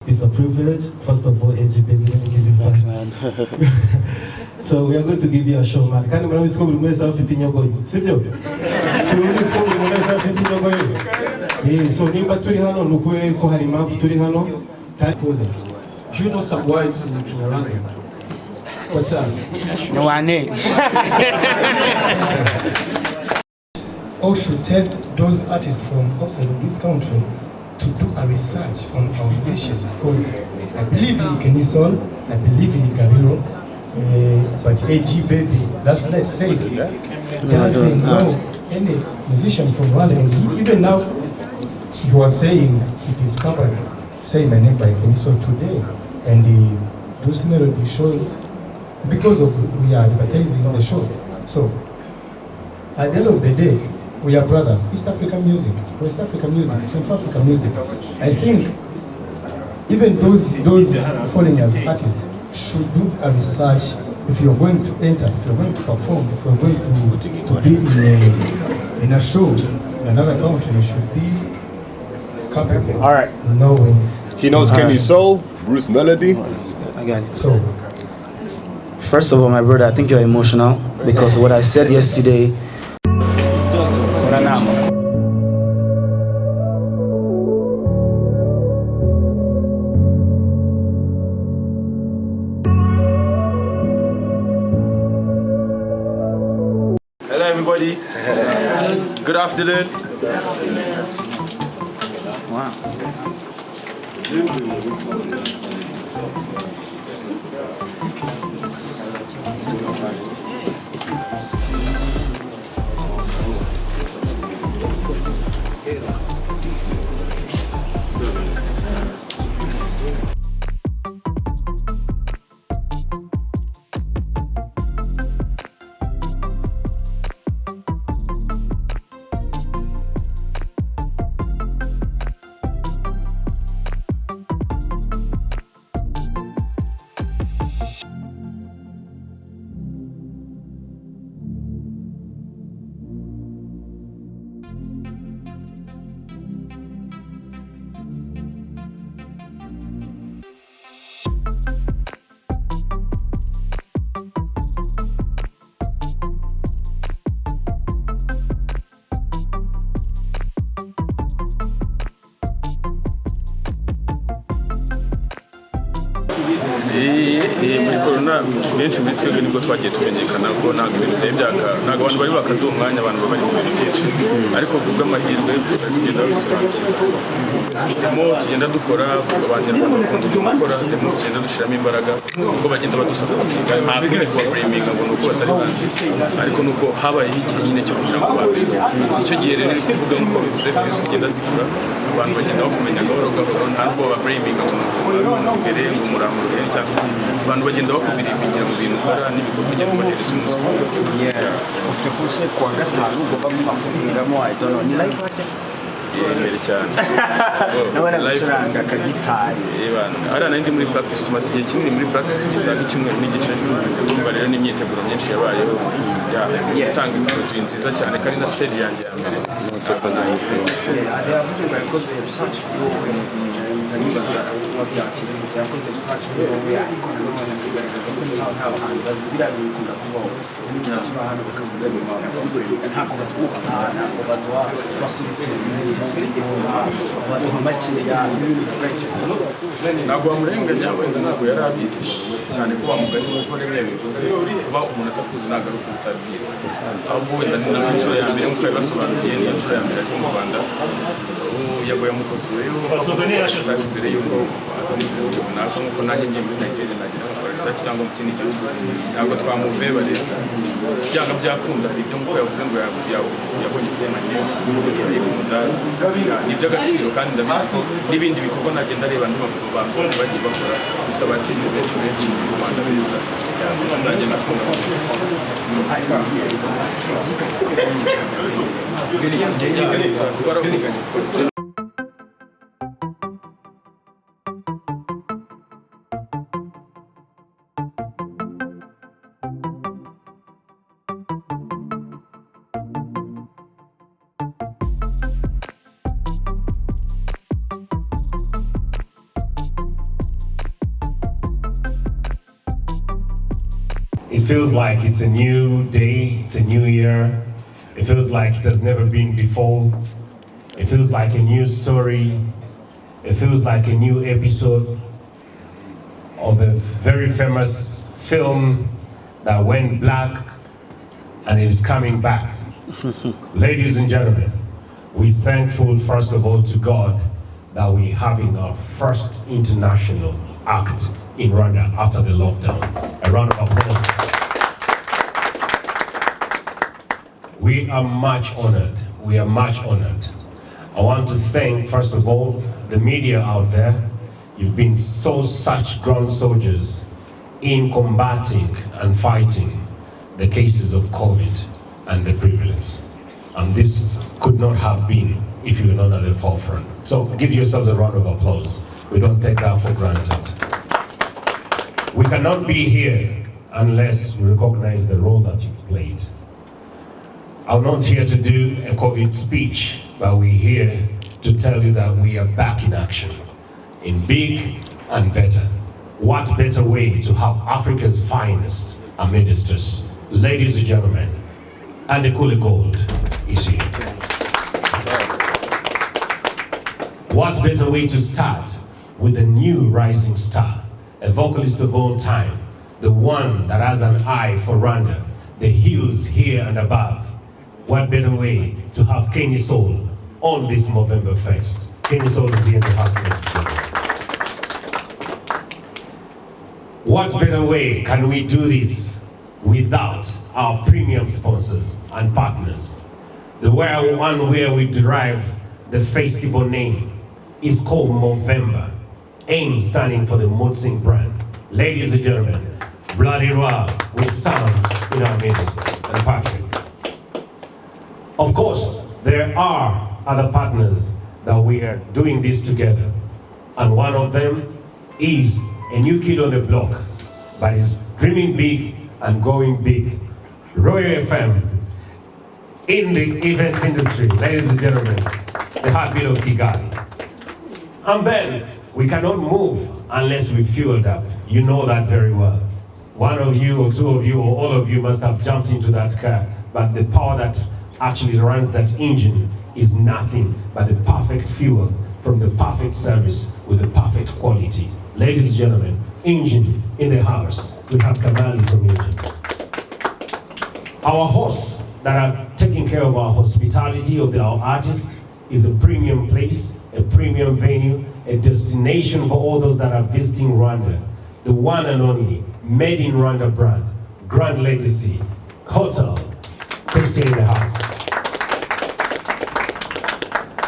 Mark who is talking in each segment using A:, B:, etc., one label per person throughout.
A: It's a privilege. First of all, AG baby, let me give you thanks, man. So we are going to give you a show, man. Kandi murabizi ko buri wese afite inyogoyo, sibyo? Si murabizi ko buri wese afite inyogoyo. So nimba turi hano nukubera ko hari impamvu turi hano.
B: Do you know some words in Kinyarwanda? What's that?
C: No one.
D: Or should tell those artists from outside of this country to do a research on our musicians, because I believe in Kenisol, I believe in Gariro, but AG baby, that's let's say, doesn't know any musician from Rwanda. And even now, he was saying he discovered Say My Name by Kenisol today, and those melody shows, because of we are advertising the show. So at the end of the day, we are brothers. East African music, West African music, Central African music. I think even those foreigners artists should do a research. If you're going to enter, if you're going to perform, if you're going to be in a show in another country, you should be capable.
C: All right.
D: Knowing.
E: He knows Kenny Soul, Bruce Melody.
C: I got it.
D: So,
C: first of all, my brother, I think you're emotional because what I said yesterday.
F: Hello everybody. Good afternoon.
C: Wow.
F: muri corona benshi muri twebwe nibwo twagiye tumenyekana ko ntabwo ibintu byaka ntabwo abantu bari bakaduha umwanya abantu bari mu bintu byinshi ariko kubw'amahirwe tugenda bisobanukirwa demo tugenda dukora abanyarwanda bakunda gukora demo tugenda dushyiramo imbaraga uko bagenda badusaba kutinda ntabwo ni kubabureminga ngo nuko batari bazi ariko nuko habayeho igihe nyine cyo kugira ngo babihe icyo gihe rero iri kuvuga nk'uko bivuze byose zigenda zikura abantu bagenda bakumenya gahoro gahoro ntabwo babureminga ngo nuko babizi imbere mu murambo cyangwa iki abantu bagenda bakubirivingira mu bintu ukora n'ibikorwa ugenda ubahereza umunsi ku munsi
C: Ufite kurse kuwa gatanu ugomba kumafungiramo I don't know ni live ate
F: imbere cyane
C: nabona gucuranga akagitari
F: ariya nari ndi muri practice tumaze igihe kinini muri practice gisaga icyumweru n'igice urumva rero n'imyiteguro myinshi yabayeho gutanga produit nziza cyane kandi na stage yanjye ya mbere
C: yavuze ngo yakoze research yakoze research ariko nanone kugaragaza ko nta bahanzi bazi biriya bikunda kubaho n'icyo kiba hano bakavuga nyuma ntabwo batwubaha ntabwo baduha tubasubiteza baduha makeya n'ibindi bivuga icyo
F: ntabwo wamurenganya wenda ntabwo yari abizi cyane ko wamugani nk'uko rimwe bivuze kuba umuntu atakuzi ntabwo ari uko utabizi ahubwo wenda ni nayo nshuro ya mbere nk'uko yabibasobanuriye niyo nshuro ya mbere ari mu Rwanda yaguye umukozi rero research mbere y'uko aza mu gihugu runaka nk'uko nanjye ngiye muri Nigeria nagira nkakora research cyangwa mu kindi gihugu ntabwo twamuveba rero byanga byakunda ibyo nk'uko yavuze ngo yabonye semanye yikunda ni iby'agaciro kandi ndabizi ko n'ibindi bikorwa nagenda areba andi bantu bose bagiye bakora dufite abartiste benshi mu Rwanda beza bazajya nakunda twaravuganye
G: It feels like it's a new day, it's a new year. It feels like it has never been before. It feels like a new story. It feels like a new episode of a very famous film that went black and is coming back. Ladies and gentlemen, we're thankful first of all to God that we're having our first international act in Rwanda after the lockdown. A round of applause. We are much honored. We are much honored. I want to thank, first of all, the media out there. You've been such ground soldiers in combating and fighting the cases of COVID and the prevalence. And this could not have been if you were not at the forefront. So give yourselves a round of applause. We don't take that for granted. We cannot be here unless we recognize the role that you've played. I'm not here to do a COVID speech, but we're here to tell you that we are back in action, in big and better. What better way to have Africa's finest amidst us? Ladies and gentlemen, Adekunle Gold is here. What better way to start with a new rising star, a vocalist of all time, the one that has an eye for Rwanda, the hills here and above. What better way to have Kenny Soul on this November 1st? Kenny Soul is here in the house next week. What better way can we do this without our premium sponsors and partners? The one where we derive the festival name is called Movember. AIM standing for the Mutzing brand. Ladies and gentlemen, Bloody Raw with sound in our midst, and Patrick. Of course, there are other partners that we are doing this together. And one of them is a new kid on the block, but is dreaming big and going big. Royal FM in the events industry, ladies and gentlemen, the heartbeat of Kigali. And then we cannot move unless we fueled up. You know that very well. One of you or two of you or all of you must have jumped into that car, but the power that actually runs that engine is nothing but the perfect fuel from the perfect service with the perfect quality. Ladies and gentlemen, engine in the house. We have Kamali from Engine. Our hosts that are taking care of our hospitality of our artists is a premium place, a premium venue, a destination for all those that are visiting Rwanda. The one and only Made in Rwanda brand, Grand Legacy Hotel, Chrissy in the house.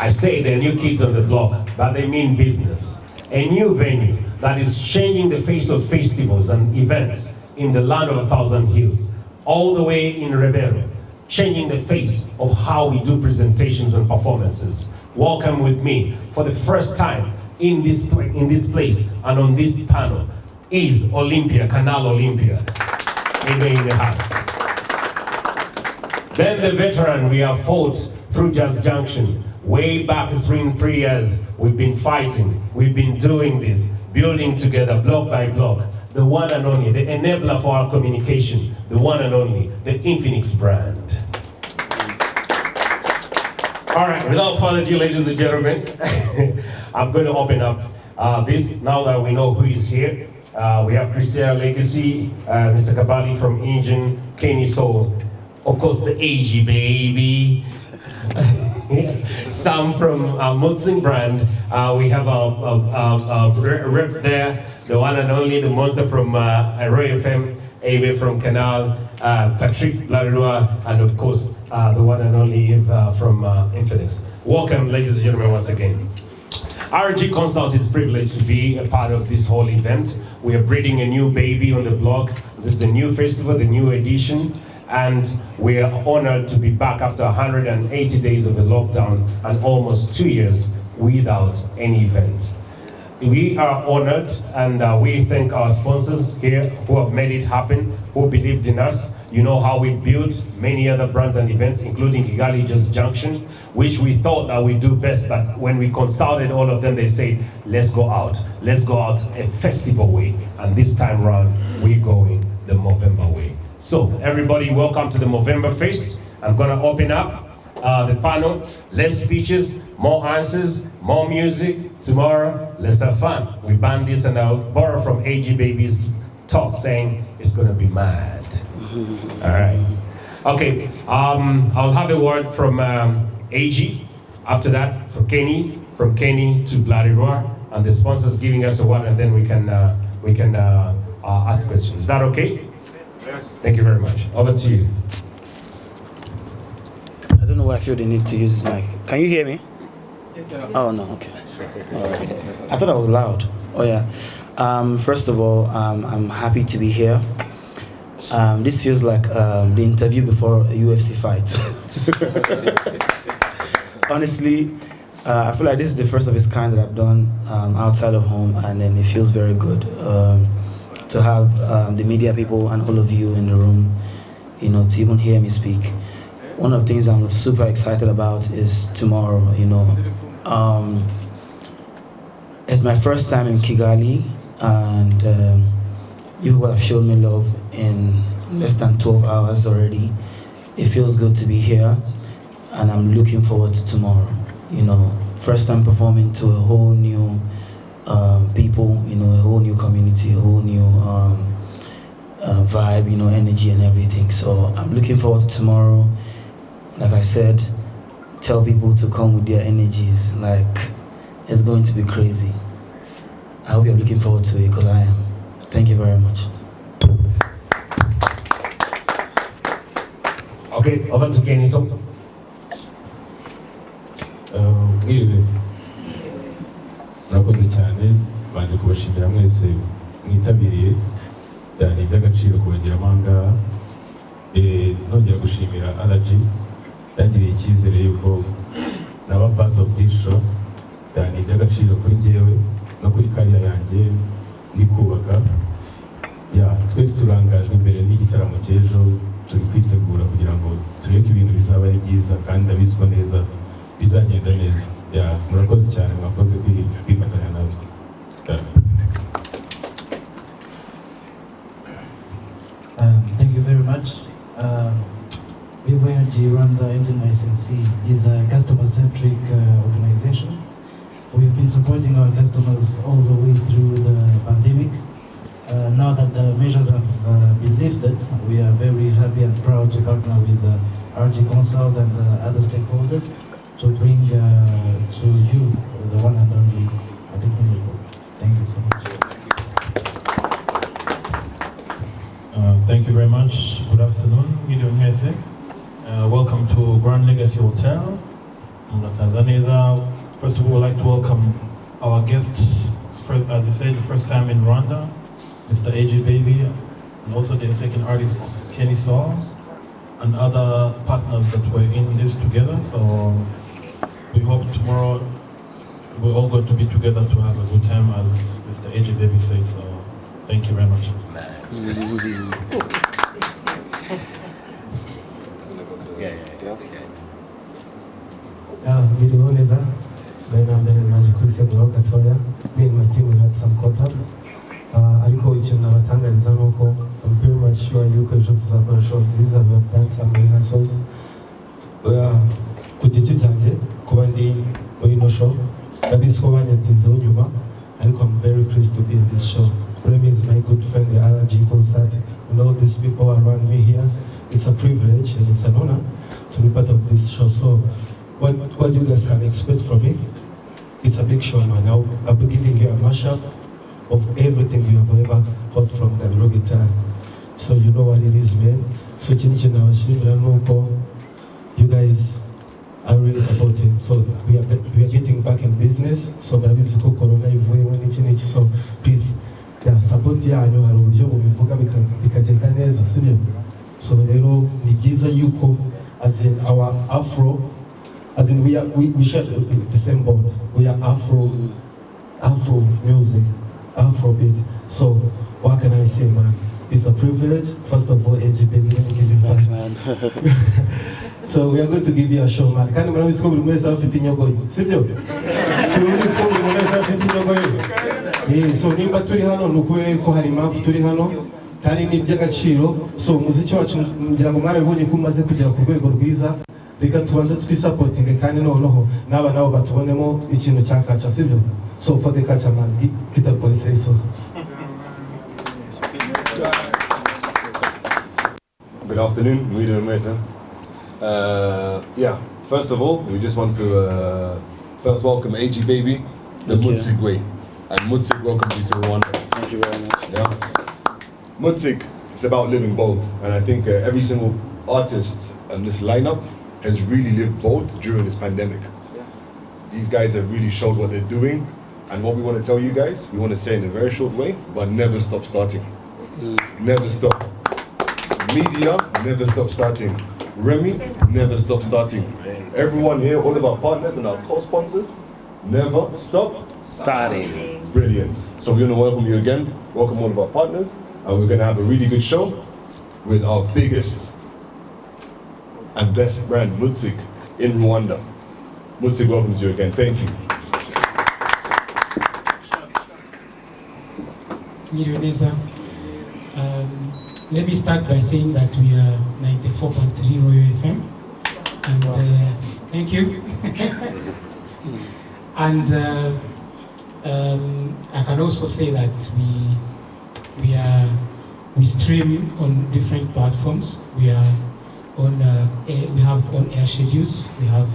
G: I say they're new kids on the block, but they mean business. A new venue that is changing the face of festivals and events in the land of 1,000 hills, all the way in Rebero, changing the face of how we do presentations and performances. Welcome with me for the first time in this place and on this panel is Olympia, Canal Olympia, in the house. Then the veteran we have fought through Jazz Junction. Way back 3 years, we've been fighting, we've been doing this, building together block by block. The one and only, the enabler for our communication, the one and only, the Infinix brand. All right, without further ado, ladies and gentlemen, I'm going to open up this now that we know who is here. We have Christian Legacy, Mr. Kabali from Engine, Kenny Soul, of course the AG baby. Some from Mutzing brand. We have a rep there, the one and only, the monster from Royal FM, Ave from Canal, Patrick Larua, and of course the one and only Eve from Infinix. Welcome, ladies and gentlemen, once again. RG Consult is privileged to be a part of this whole event. We are breeding a new baby on the block. This is a new festival, the new edition. And we are honored to be back after 180 days of the lockdown and almost 2 years without any event. We are honored and we thank our sponsors here who have made it happen, who believed in us. You know how we built many other brands and events, including Kigali Just Junction, which we thought that we do best, but when we consulted all of them, they said, let's go out a festival way. And this time around, we're going the Movember way. So everybody, welcome to the Movember Fest. I'm gonna open up the panel, less speeches, more answers, more music. Tomorrow, let's have fun. We ban this, and I'll borrow from AG Baby's talk saying it's gonna be mad. All right. Okay, I'll have a word from AG. After that, from Kenny to Bloody Roar, and the sponsors giving us a word, and then we can ask questions. Is that okay? Yes. Thank you very much. Over to you.
H: I don't know why I feel the need to use this mic. Can you hear me? Yes. Oh no, okay. All right. I thought I was loud. Oh yeah. First of all, I'm happy to be here. This feels like the interview before a UFC fight. Honestly, I feel like this is the first of its kind that I've done outside of home, and then it feels very good to have the media people and all of you in the room, you know, to even hear me speak. One of the things I'm super excited about is tomorrow, you know. It's my first time in Kigali, and you people have shown me love in less than 12 hours already. It feels good to be here, and I'm looking forward to tomorrow. You know, first time performing to a whole new people, you know, a whole new community, a whole new vibe, you know, energy and everything. So I'm looking forward to tomorrow. Like I said, tell people to come with their energies. Like, it's going to be crazy. I hope you're looking forward to it, because I am. Thank you very much.
G: Okay, over to Kenny.
I: Mwiriwe murakoze cyane, banje kubashimira mwese mwitabiriye, byari iby'agaciro kubageramo aha ngaha. Nongera gushimira allergy yangiriye icyizere yuko naba part of this show. Byari iby'agaciro kuri njyewe no kuri kariya yanjye ndi kubaka. Twese turangajwe imbere n'igitaramo cy'ejo, turi kwitegura kugira ngo tureke ibintu bizaba ari byiza, kandi ndabizwa neza bizagenda neza. Murakoze cyane, mwakoze kwifatanya natwe.
J: Thank you very much. Vivo Energy Rwanda Engine Licensee is a customer-centric organization. We've been supporting our customers all the way through the pandemic. Now that the measures have been lifted, we are very happy and proud to partner with RG Consult and other stakeholders to bring to you the one and only Adekunle. Thank you so much.
I: Thank you very much. Good afternoon. Welcome to Grand Legacy Hotel in Tanzania. First of all, I'd like to welcome our guests, as you said, the first time in Rwanda, Mr. AJ Baby, and also the second artist, Kenny Saul, and other partners that were in this together. So we hope tomorrow we're all going to be together to have a good time, as Mr. AJ Baby said. So thank you very much.
A: Video neza, bena mbere naje kwisegura gatoya, me and my team we had some caught up. Ariko ikintu nabatangariza nuko I'm pretty much sure yuko ejo tuzakora show nziza. We have done some rehearsals. Ku giti cyanjye kuba ndi muri no show, ndabizi ko banyatinzeho nyuma, ariko I'm very pleased to be in this show. Remy is my good friend, the allergy concert, and all these people around me here. It's a privilege and it's an honor to be part of this show. So what you guys can expect from me, it's a big show, man. I'll be giving you a mashup of everything you have ever heard from Gabiro guitar. So you know what it is, man. So you guys are really supporting. So we are getting back in business. So so please, support yanyu hari uburyo bubivuga bikagenda neza, sibyo? So rero ni byiza yuko as in our Afro, as in we share the same bond. We are Afro music, Afro beat. So what can I say, man? It's a privilege. First of all, AGB, let me give you thanks, man. So we are going to give you a show, man. Kandi murabizi ko buri wese afite inyogoyi, sibyo? Si buri wese ko buri wese afite inyogoyi. So nimba turi hano nukubera ko hari impamvu turi hano kandi ni iby'agaciro. So umuziki wacu ngira ngo mwarabibonye ko umaze kugera ku rwego rwiza. Reka tubanze twisapotinge kandi noneho n'aba nabo batubonemo ikintu cyakaca, sibyo? So for the culture, man, get up and say so.
E: Good afternoon, Muida and Mesa. Yeah, first of all, we just want to first welcome AG Baby, the Mutsig way. And Mutsig welcomes you to Rwanda.
H: Thank you very much.
E: Yeah. Mutsig is about living bold, and I think every single artist in this lineup has really lived bold during this pandemic. Yeah. These guys have really showed what they're doing, and what we want to tell you guys, we want to say in a very short way, but never stop starting. Never stop. Media, never stop starting. Remy, never stop starting. Everyone here, all of our partners and our co-sponsors, never stop
H: Starting.
E: Brilliant. So we're going to welcome you again, welcome all of our partners, and we're going to have a really good show with our biggest and best brand, Mutsig, in Rwanda. Mutsig welcomes you again. Thank you.
J: Let me start by saying that we are 94.3 Royal FM, and thank you. And I can also say that we stream on different platforms. We are on we have on-air schedules. We are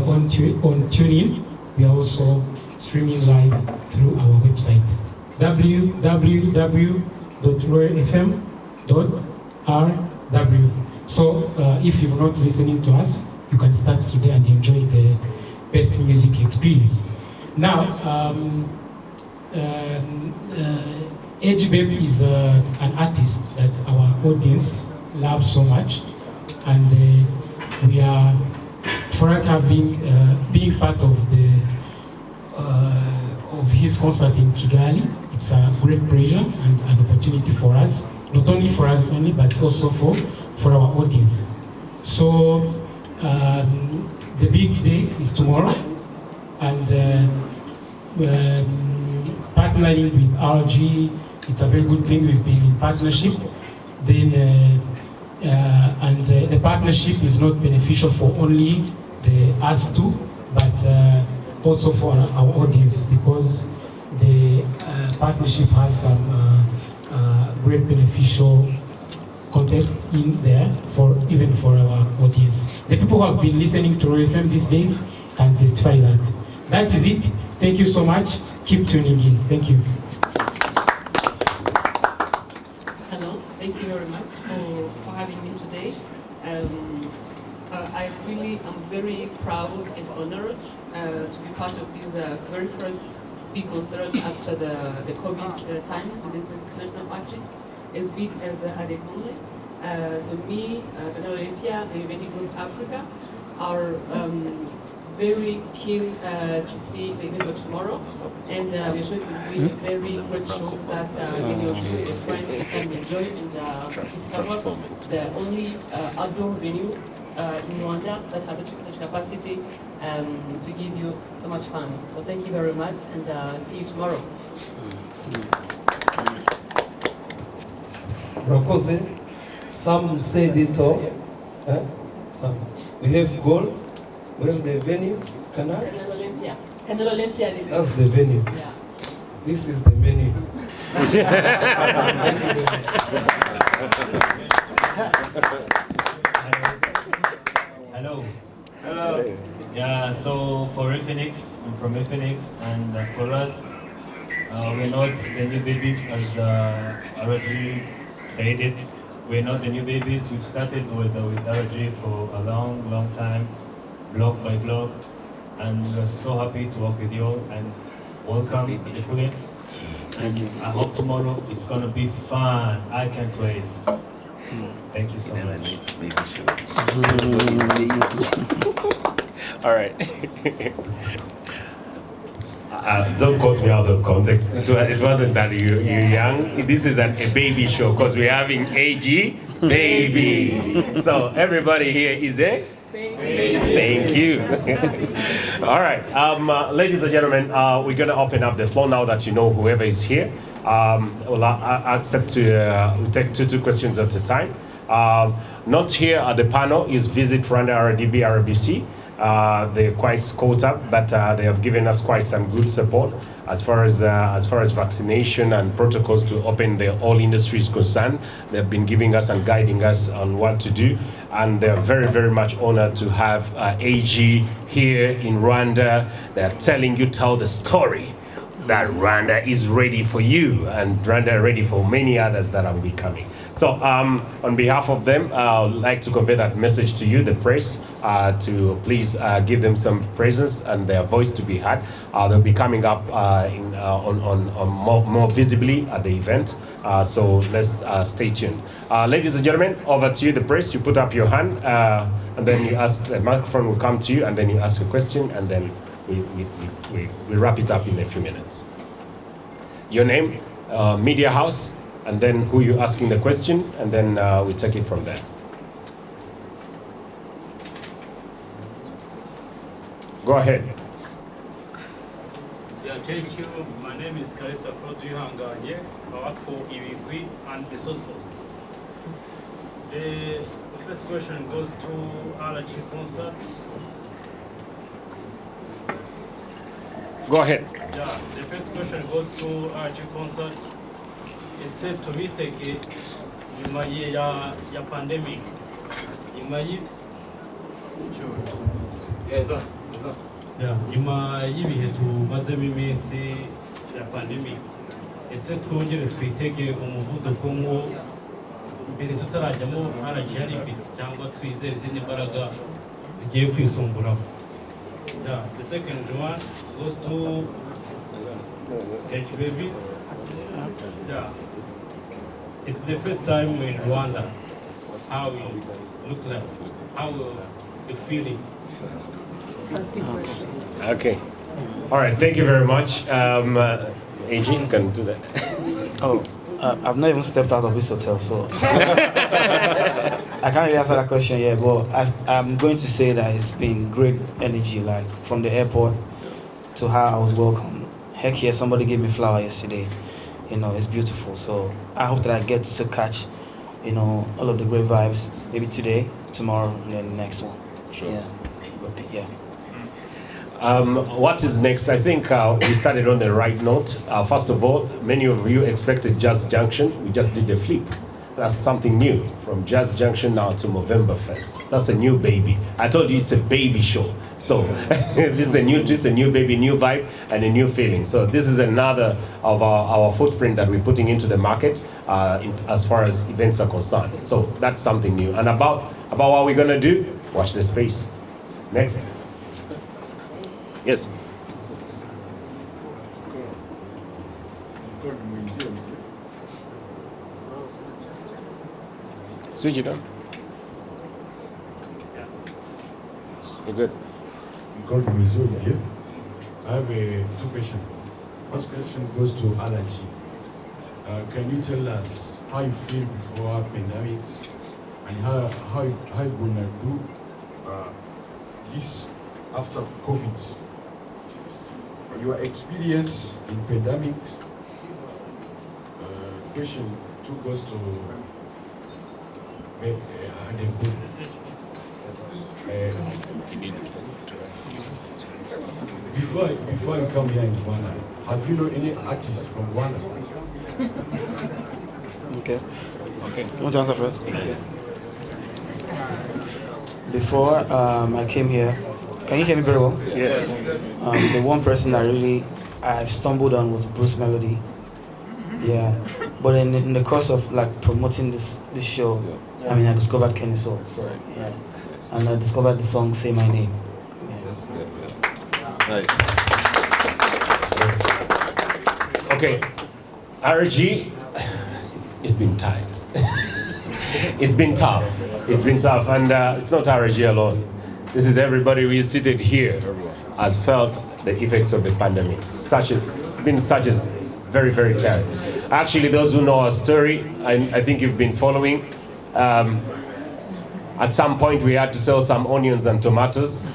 J: on TuneIn. We are also streaming live through our website www.royalfm.rw. So if you're not listening to us, you can start today and enjoy the best music experience. Now, AG Baby is an artist that our audience loves so much, and we are, for us having being part of the of his concert in Kigali, it's a great pleasure and an opportunity for us, not only for us only, but also for our audience. So the big day is tomorrow, and partnering with RG, it's a very good thing. We've been in partnership. Then the partnership is not beneficial for only us two, but also for our audience, because the partnership has some great beneficial context in there even for our audience. The people who have been listening to Royal FM these days can testify that. That is it. Thank you so much. Keep tuning in. Thank you.
K: Hello. Thank you very much for having me today. I really am very proud and honored to be part of this very first big concert after the COVID times with international artists as big as Adekunle. So me, Olympia, and Event Group Africa are very keen to see the event tomorrow, and we're sure it will be a very great show that many of you, friends, can enjoy and discover the only outdoor venue in Rwanda that has such capacity to give you so much fun. So thank you very much, and see you tomorrow.
A: Rakoze, some said it all. Some. We have gold, we have the venue, Canal.
K: Canal Olympia.
A: That's the venue.
K: Yeah.
A: This is the menu.
L: Hello. Hello. Yeah, so for Infinix, I'm from Infinix, and for us, we're not the new babies, as already stated. We're not the new babies. We've started with RG for a long time, block by block, and we're so happy to work with you all, and welcome, Adekunle. And I hope tomorrow it's gonna be fun. I can't wait. Thank you so much.
M: All right.
G: Don't quote me out of context. It wasn't that you're young. This is a baby show because we're having AG baby. So everybody here is a baby. Thank you. All right, ladies and gentlemen, we're going to open up the floor now that you know whoever is here. Well, I accept to we take two questions at a time. Not here at the panel is Visit Rwanda RDB RBC. They're quite caught up, but they have given us quite some good support as far as vaccination and protocols to open the all industry is concerned. They've been giving us and guiding us on what to do, and they're very, very much honored to have AG here in Rwanda. They're telling you, tell the story that Rwanda is ready for you, and Rwanda ready for many others that will be coming. So on behalf of them, I would like to convey that message to you, the press, to please give them some presence and their voice to be heard. They'll be coming up more visibly at the event. So let's stay tuned. Ladies and gentlemen, over to you, the press. You put up your hand, and then you ask, the microphone will come to you, and then you ask a question, and then we wrap it up in a few minutes. Your name, media house, and then who you're asking the question, and then we take it from there. Go ahead.
M: Yeah, thank you. My name is Karisa Produhanga here. I work for Iwigwi and the Source Post. The first question goes to allergy concerts.
G: Go ahead.
M: Yeah, the first question goes to allergy concert. Ese tubitege nyuma ya pandemic, nyuma y'ibihe tumazemo iminsi ya pandemic, ese twongere twitege umuvuduko nko mbere tutarajyamo allergy yari ifite, cyangwa twizere izindi mbaraga zigiye kwisumburaho. Yeah, the second one goes to HBV. Yeah. It's the first time in Rwanda. How it look like? How the feeling?
K: First impression.
G: Okay. All right. Thank you very much. AG, you can do that.
H: Oh, I've not even stepped out of this hotel, so I can't really answer that question yet. But I'm going to say that it's been great energy, like from the airport to how I was welcomed. Heck yeah, somebody gave me flower yesterday. You know, it's beautiful. So I hope that I get to catch, you know, all of the great vibes. Maybe today, tomorrow, and then the next one.
E: Sure.
H: Yeah.
G: What is next? I think we started on the right note. First of all, many of you expected Jazz Junction. We just did the flip. That's something new, from Jazz Junction now to November 1st. That's a new baby. I told you it's a baby show. So this is a new baby, new vibe, and a new feeling. So this is another of our footprint that we're putting into the market as far as events are concerned. So that's something new. And about what we're gonna do, watch the space. Next. Yes. Switch it on. You're good.
I: God with you here. I have two questions. First question goes to allergy. Can you tell us how you feel before pandemics and how you gonna do this after COVID? Your experience in pandemics. Question two goes to Adekunle. Before you come here in Rwanda, have you known any artists from Rwanda?
H: Okay. You want to answer first? Okay. Before I came here, can you hear me very well?
G: Yes.
H: The one person that really I stumbled on was Bruce Melody. Yeah. But in the course of like promoting this show, I mean I discovered Kenny Soul. So yeah. And I discovered the song Say My Name. Yeah.
E: That's good. Nice.
G: Okay. RG, it's been tight. It's been tough. It's been tough, and it's not RG alone. This is everybody who is seated here. has felt the effects of the pandemic. Been such a very, very terrible. Actually, those who know our story, I think you've been following. At some point, we had to sell some onions and tomatoes.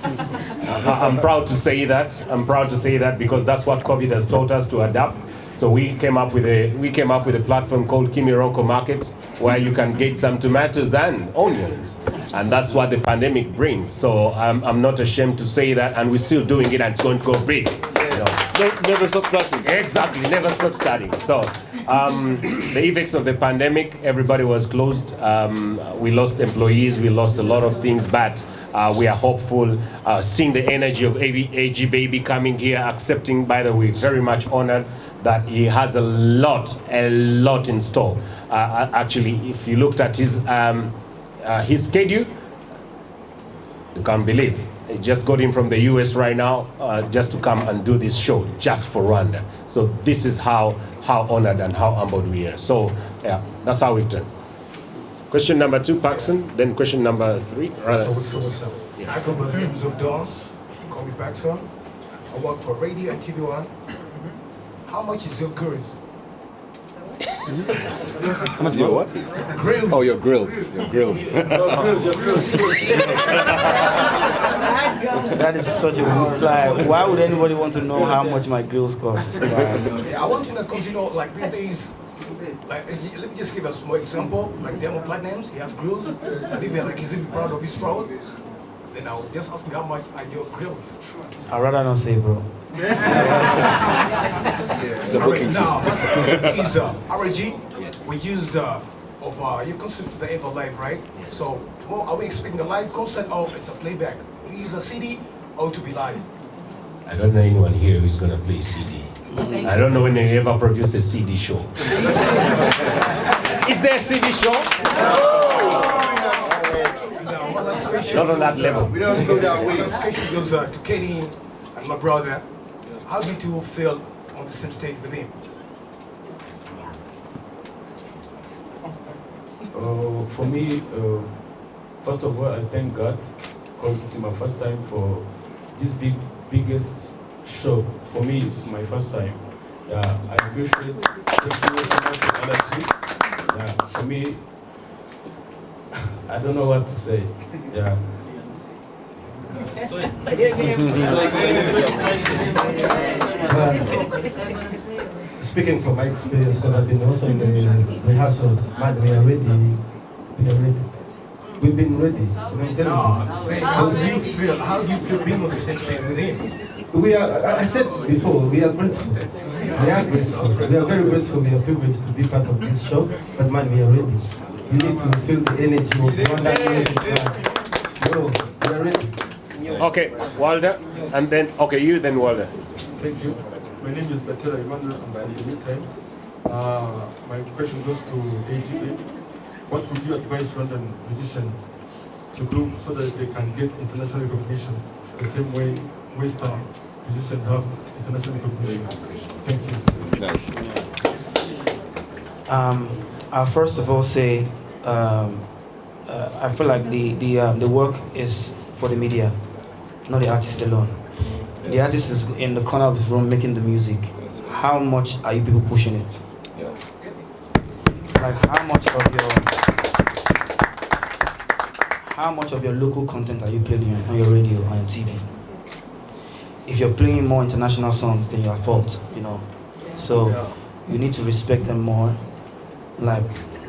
G: I'm proud to say that. I'm proud to say that because that's what COVID has taught us, to adapt. So we came up with a platform called Kimiroko Market, where you can get some tomatoes and onions, and that's what the pandemic brings. So I'm not ashamed to say that, and we're still doing it, and it's going to go big. You know.
E: Never stop starting.
G: Exactly, never stop starting. So the effects of the pandemic, everybody was closed. We lost employees, we lost a lot of things, but we are hopeful. Seeing the energy of AG Baby coming here, accepting, by the way, very much honored that he has a lot in store. Actually, if you looked at his schedule, you can't believe. I just got him from the US right now, just to come and do this show, just for Rwanda. So this is how honored and how humbled we are. So yeah, that's how we turn. Question number 2, Paxson, then question number 3.
N: So, I go by the name of Dawn, call me Paxson. I work for Radio and TV One. How much is your girls?
E: Your what?
N: Grills.
E: Oh, your grills. Your grills.
H: That is such a good, like, why would anybody want to know how much my grills cost?
N: Yeah, I want to know, because, you know, like these days, like, let me just give a small example. Like Diamond Platinums, he has grills, and even like he's even proud of his pros. Then I was just asking, how much are your grills?
H: I'd rather not say, bro.
E: It's the booking fee.
N: Now, what's the question is RG. We used you consider the Ever Live, right? So, tomorrow, are we expecting a live concert or it's a playback? We use a CD or to be live?
G: I don't know anyone here who's gonna play CD. I don't know when they ever produce a CD show. Is there a CD show? Not on that level.
N: We don't go that way. Especially goes to Kenny and my brother. How do you two feel on the same stage with him?
I: For me, first of all, I thank God because it's my first time for this biggest show. For me, it's my first time. Yeah, I appreciate you so much for energy. Yeah, for me, I don't know what to say. Yeah.
A: Speaking from my experience, because I've been also in the rehearsals, man, we are ready. We've been ready.
N: How do you feel being on the same stage with him?
A: We are, I said before, we are grateful. We are grateful. We are very grateful. We are privileged to be part of this show. But man, we are ready. You need to feel the energy of Rwanda music. No, we are ready.
G: Okay, Walder, and then, okay, you, then Walder.
O: Thank you. My name is Batela Emmanuel. I'm by the meantime. My question goes to AGA. What would you advise Rwandan musicians to do so that they can get international recognition the same way Western musicians have international recognition? Thank you.
E: Nice.
H: I'll first of all say, I feel like the work is for the media, not the artist alone. Yes. The artist is in the corner of his room making the music. Yes. How much are you people pushing it? Yeah. Like how much of your local content are you playing on your radio or on TV? If you're playing more international songs, then you're at fault, you know. So you need to respect them more. Like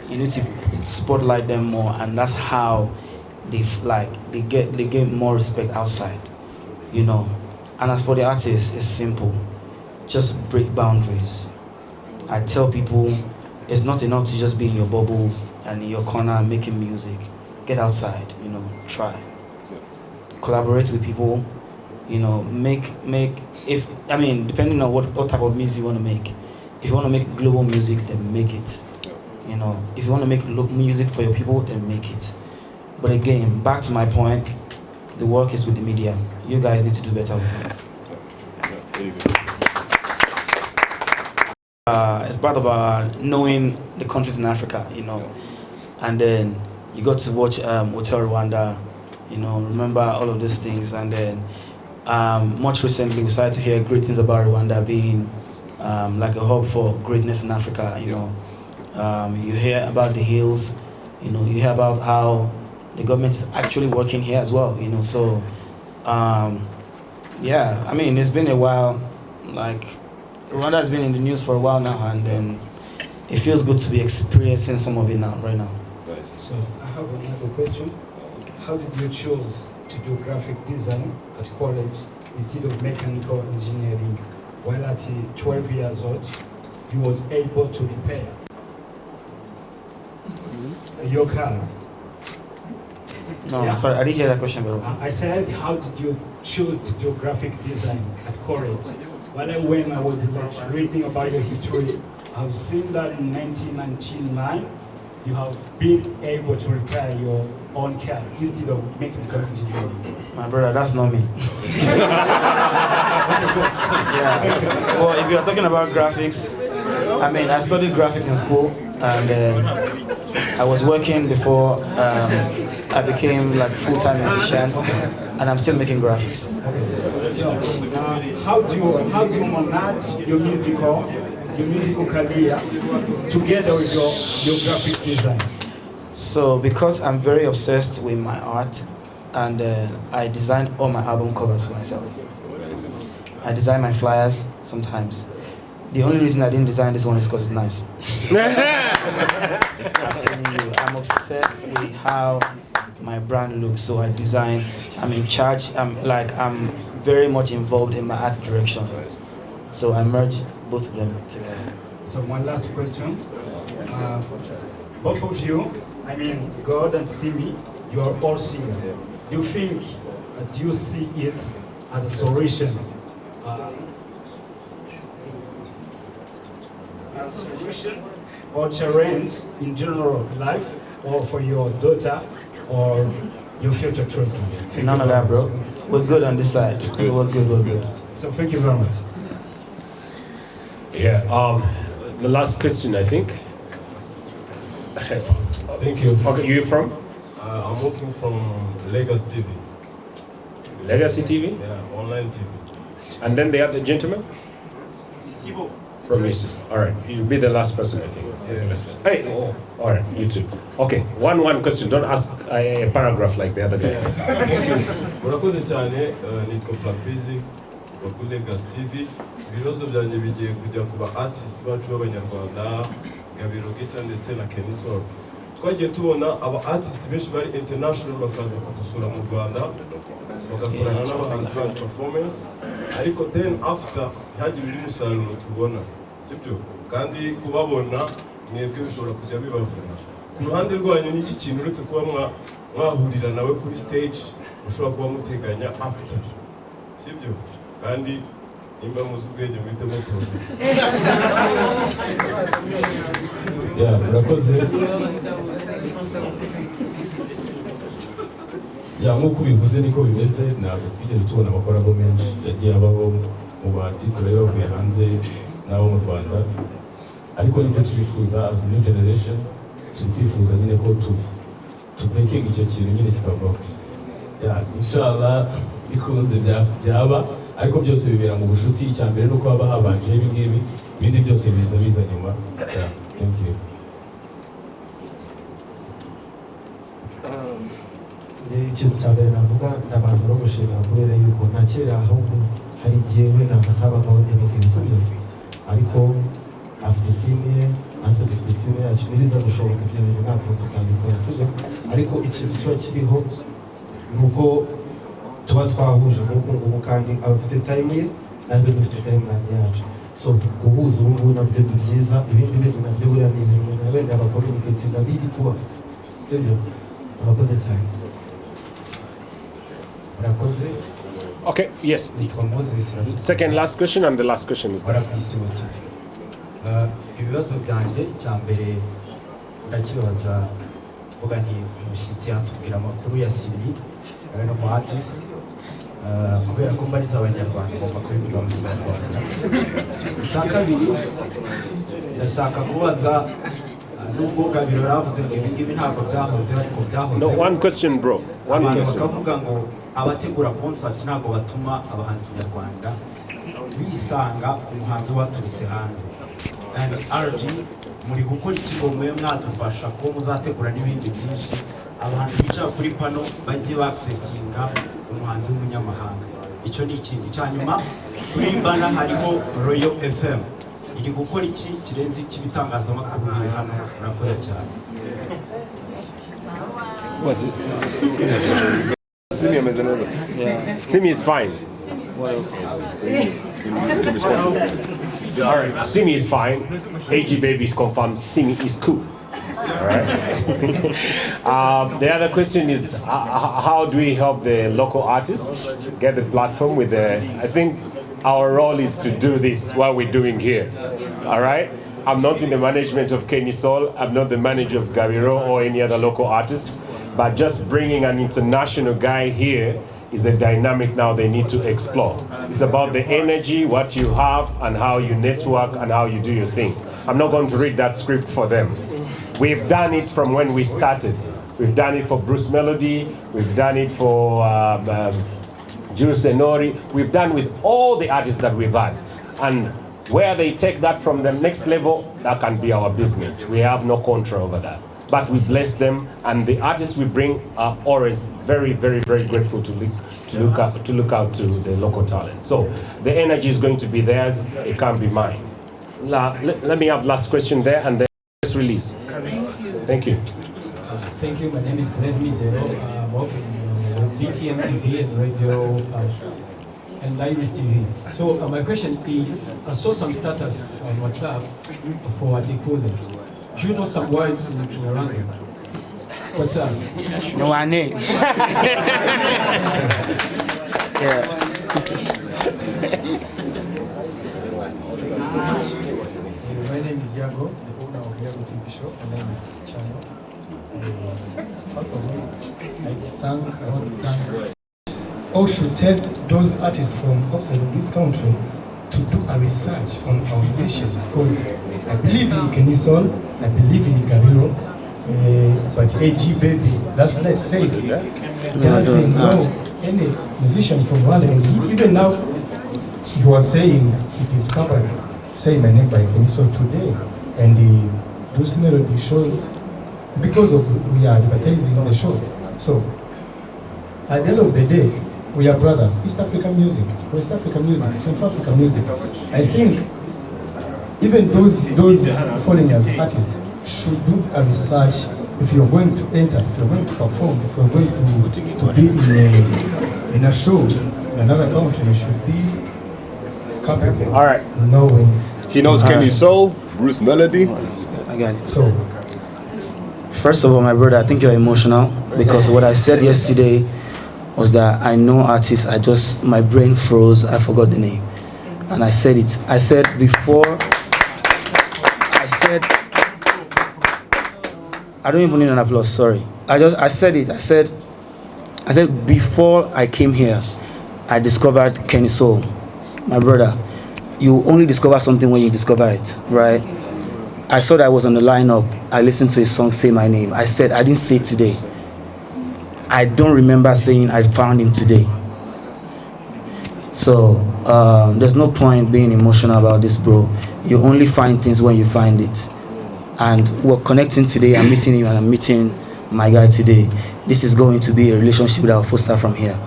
H: you need to spotlight them more, and that's how they get more respect outside, you know. And as for the artists, it's simple. Just break boundaries. I tell people it's not enough to just be in your bubbles and in your corner making music. Get outside, you know, try. Collaborate with people, you know, depending on what type of music you want to make. If you want to make global music, then make it. You know, if you want to make music for your people, then make it. But again, back to my point, the work is with the media. You guys need to do better with it. It's part of knowing the countries in Africa, you know. And then you got to watch Hotel Rwanda, you know, remember all of these things. And then much recently we started to hear great things about Rwanda being like a hub for greatness in Africa. You know, you hear about the hills. You know, you hear about how the government is actually working here as well. You know, so yeah. I mean, it's been a while. Like Rwanda has been in the news for a while now, and then it feels good to be experiencing some of it now, right now.
E: Nice.
D: So I have another question. How did you choose to do graphic design at college instead of mechanical engineering, while at 12 years old you was able to repair your car?
H: No, sorry, I didn't hear that question very well.
D: I said, how did you choose to do graphic design at college? When I was like, reading about your history, I've seen that in 1999, you have been able to repair your own car instead of mechanical engineering.
H: My brother, that's not me. Yeah. Well, if you're talking about graphics, I mean, I studied graphics in school, and I was working before I became like full-time musician, and I'm still making graphics.
D: So, how do you manage your musical career together with your graphic design?
H: So, because I'm very obsessed with my art, and I design all my album covers for myself. I design my flyers sometimes. The only reason I didn't design this one is because it's nice. I'm telling you, I'm obsessed with how my brand looks, so I design. I'm in charge. I'm very much involved in my art direction. So I merge both of them together.
D: So one last question. Both of you, I mean, God and Simi, you are all singers. Do you see it as a solution? As a solution or challenge in general of life, or for your daughter or your future children?
H: None of that, bro. We're good on this side. We're good.
D: So thank you very much.
G: Yeah, the last question, I think.
O: Thank you.
G: Okay, you from?
O: I'm working from Legacy TV.
G: Legacy TV?
O: Yeah, online TV.
G: And then the other gentleman? From Isi. All right, you'll be the last person, I think.
O: Yeah.
G: Hey, all right, you too. Okay, one question. Don't ask a paragraph like the other guy.
O: Murakoze cyane, nitwa Blackbusy, kuri Legacy TV. Ibibazo byanjye bigiye kujya kuba artist bacu b'Abanyarwanda, Gabiro Gita ndetse na Kenisol. Twagiye tubona aba artist benshi bari international bakaza kudusura mu Rwanda, bagakorana n'abahanzi ba performance, ariko then after ntihagire undi musaruro tubona, sibyo? Kandi kubabona mwebwe bishobora kujya bibavuna. Ku ruhande rwanyu n'iki kintu uretse kuba mwahurira nawe kuri stage, ushobora kuba muteganya after, sibyo? Kandi nimba muzi ubwenge mwite mu profit.
I: Yeah, murakoze. Ya nk'uko bivuze niko bimeze, ntabwo twigeze tubona amakorabo menshi yagiye abaho mu baartiste bari bavuye hanze n'abo mu Rwanda, ariko nibyo twifuza as a new generation, twifuza nyine ko breaking icyo kintu nyine kikavaho. Ya inshallah bikunze byaba, ariko byose bibera mu bushuti. Icya mbere nuko haba habanje ibi ngibi, ibindi byose biza nyuma. Yeah, thank you.
A: Ikintu cya mbere navuga ndabanza no gushimira kubera yuko nta kera ahubwo hari igihe wenda hatabagaho n'ibindi bisabyo, ariko afite timu ye, natwe dufite timu yacu, biriza gushoboka ibyo bintu ntabwo tukabikora, sibyo? Ariko ikintu kiba kiriho ni uko tuba twahuje nk'uko ngubu, kandi abafite time ye natwe dufite timeline yacu, so guhuza ubu ngubu nabyo ni byiza. Ibindi bintu nabyo buriya ni ibintu na wenda abakora umutekano biri kuba, sibyo? Abakoze cyane.
G: Okay, yes. Second last question, and the last question is that.
J: Ibibazo byanjye icya mbere ndakibaza vuga nti umushyitsi yatubwira amakuru ya Simi ari no mu artist kubera ko mbariza Abanyarwanda ngomba kubibwira mu Kinyarwanda. Icya kabiri ndashaka kubaza nubwo Gabiro yavuze ngo ibi ngibi ntabwo byahoze, ariko byahoze.
G: No, one question, bro. One question.
J: Bakavuga ngo
P: abategura concert ntabwo batuma abahanzi nyarwanda bisanga ku muhanzi waturutse hanze. And RG muri gukora ikigomo mwadufasha ko muzategura n'ibindi byinshi abahanzi bicara kuri pano bajye baccessinga umuhanzi w'umunyamahanga. Icyo ni ikintu cyanyuma. Kuri bana hariho Royal FM iri gukora iki kirenze cy'ibitangazamakuru biri hano. Murakoze cyane.
G: Simi is fine.
E: What else?
G: All right, Simi is fine. AG Baby is confirmed. Simi is cool. All right. The other question is, how do we help the local artists get the platform with the? I think our role is to do this, what we're doing here. All right. I'm not in the management of Kenny Soul. I'm not the manager of Gabiro or any other local artist. But just bringing an international guy here is a dynamic now they need to explore. It's about the energy, what you have, and how you network and how you do your thing. I'm not going to read that script for them. We've done it from when we started. We've done it for Bruce Melody. We've done it for Jules Senori. We've done with all the artists that we've had. And where they take that from the next level, that can be our business. We have no control over that. But we bless them, and the artists we bring are always very, very, very grateful to look out to the local talent. So the energy is going to be theirs. It can't be mine. Let me have last question there, and then press release. Thank you.
D: Thank you. My name is Blaise Mizero. I'm working with BTM TV and radio and Iris TV. So my question is, I saw some status on WhatsApp for Adekunle. Do you know some words in Arabic? What's that?
H: No, I know. Yeah.
D: My name is Yago, the owner of Yago TV show, and then channel. First of all, I want to thank or should tell those artists from outside of this country to do a research on our musicians, because I believe in Kenisol, I believe in Gabiro, but AG Baby, that's not said. Doesn't know any musician from Rwanda. And even now, you are saying it is covered, say my name by Kenisol today, and those melody shows, because of we are advertising the show. So, at the end of the day, we are brothers. East African music, West African music, Central African music. I think even those foreigners artists should do a research. If you're going to enter, if you're going to perform, if you're going to be in a show in another country, you should be capable.
E: All right.
D: Knowing.
E: He knows Kenny Soul, Bruce Melody.
H: I got it.
D: So,
H: first of all, my brother, I think you're emotional because what I said yesterday was that I know artists, my brain froze, I forgot the name. And I said it. I said before, I don't even need an applause, sorry. I said it. I said before I came here, I discovered Kenny Soul. My brother, you only discover something when you discover it, right? I saw that I was on the lineup. I listened to his song, Say My Name. I said, I didn't say it today. I don't remember saying I found him today. So, there's no point being emotional about this, bro. You only find things when you find it. And we're connecting today. I'm meeting you and I'm meeting my guy today. This is going to be a relationship that will foster from here.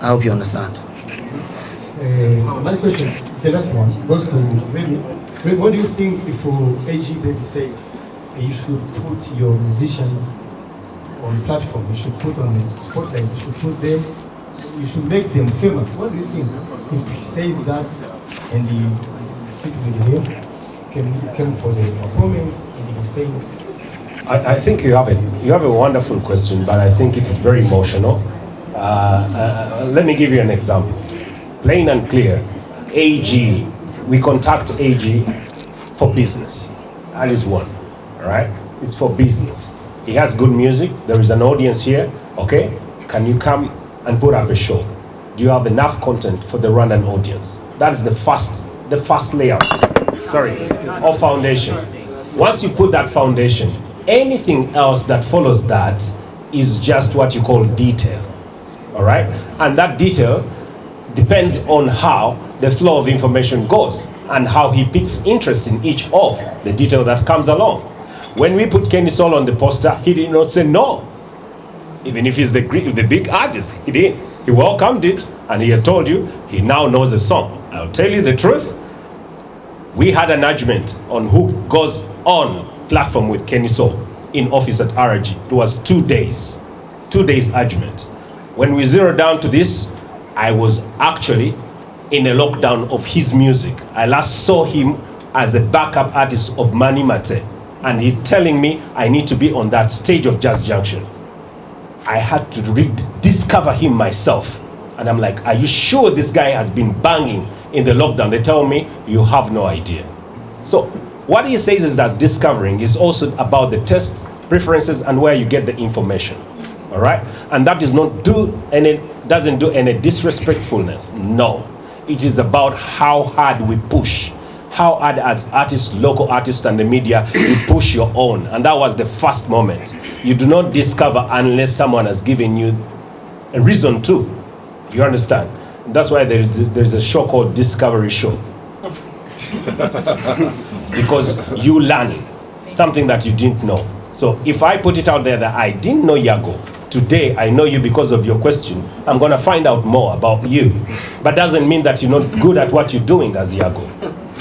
H: I hope you understand.
D: My question, the last one, goes to Baby. What do you think if AG Baby say you should put your musicians on platform, you should put on the spotlight, you should put them, you should make them famous? What do you think if he says that and you sit with him, came for the performance and he say?
G: I think you have a wonderful question, but I think it's very emotional. Let me give you an example. Plain and clear, AG, we contact AG for business. That is one, all right? It's for business. He has good music. There is an audience here, okay? Can you come and put up a show? Do you have enough content for the Rwandan audience? That is the first layer, or foundation. Once you put that foundation, anything else that follows that is just what you call detail, all right? And that detail depends on how the flow of information goes and how he picks interest in each of the detail that comes along. When we put Kenny Soul on the poster, he did not say no. Even if he's the big artist, he didn't. He welcomed it, and he had told you he now knows the song. I'll tell you the truth. We had an argument on who goes on platform with Kenny Soul in office at RG. It was 2 days. 2 days argument. When we zeroed down to this, I was actually in a lockdown of his music. I last saw him as a backup artist of Mani Mate, and he telling me I need to be on that stage of Jazz Junction. I had to discover him myself. And I'm like, are you sure this guy has been banging in the lockdown? They tell me, you have no idea. So what he says is that discovering is also about the taste, preferences, and where you get the information. All right? And that doesn't do any disrespectfulness. No. It is about how hard we push. How hard as artists, local artists, and the media, you push your own. And that was the first moment. You do not discover unless someone has given you a reason to. You understand? That's why there's a show called Discovery Show. Because you learn something that you didn't know. So if I put it out there that I didn't know Yago, today I know you because of your question, I'm going to find out more about you. But doesn't mean that you're not good at what you're doing as Yago.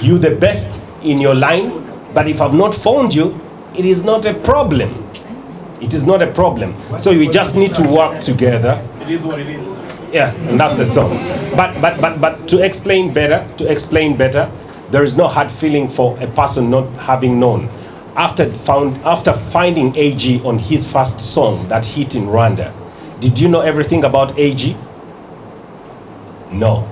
G: You're the best in your line, but if I've not found you, it is not a problem. It is not a problem. So we just need to work together.
M: It is what it is.
G: Yeah, and that's the song. But to explain better, there is no hard feeling for a person not having known. After finding AG on his first song that hit in Rwanda, did you know everything about AG? No.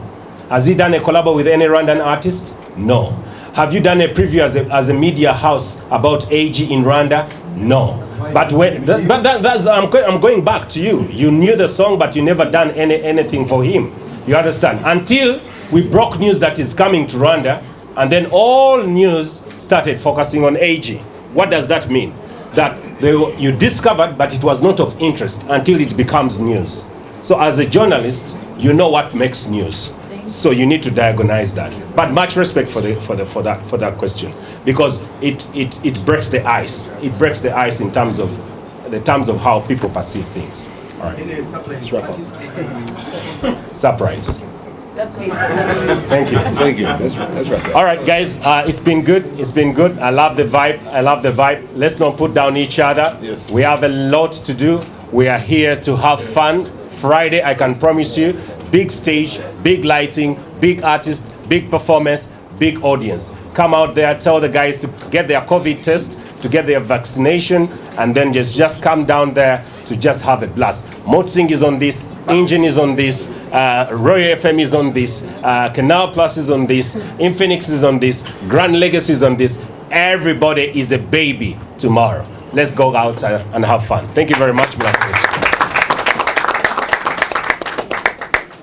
G: Has he done a collab with any Rwandan artist? No. Have you done a preview as a media house about AG in Rwanda? No. But I'm going back to you. You knew the song, but you never done anything for him. You understand? Until we broke news that is coming to Rwanda, and then all news started focusing on AG. What does that mean? That you discovered, but it was not of interest until it becomes news. So as a journalist, you know what makes news. So you need to diagnose that. But much respect for that question, because it breaks the ice. It breaks the ice in terms of how people perceive things. All right. Let's wrap up. Surprise. Thank you.
E: Let's wrap up.
G: All right, guys. It's been good. I love the vibe. Let's not put down each other.
E: Yes.
G: We have a lot to do. We are here to have fun. Friday, I can promise you, big stage, big lighting, big artist, big performance, big audience. Come out there, tell the guys to get their COVID test, to get their vaccination, and then just come down there to just have a blast. Motsing is on this, Engine is on this, Royal FM is on this, Canal Plus is on this, Infinix is on this, Grand Legacy is on this. Everybody is a baby tomorrow. Let's go out and have fun. Thank you very much.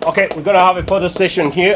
G: Okay, we're going to have a photo session here.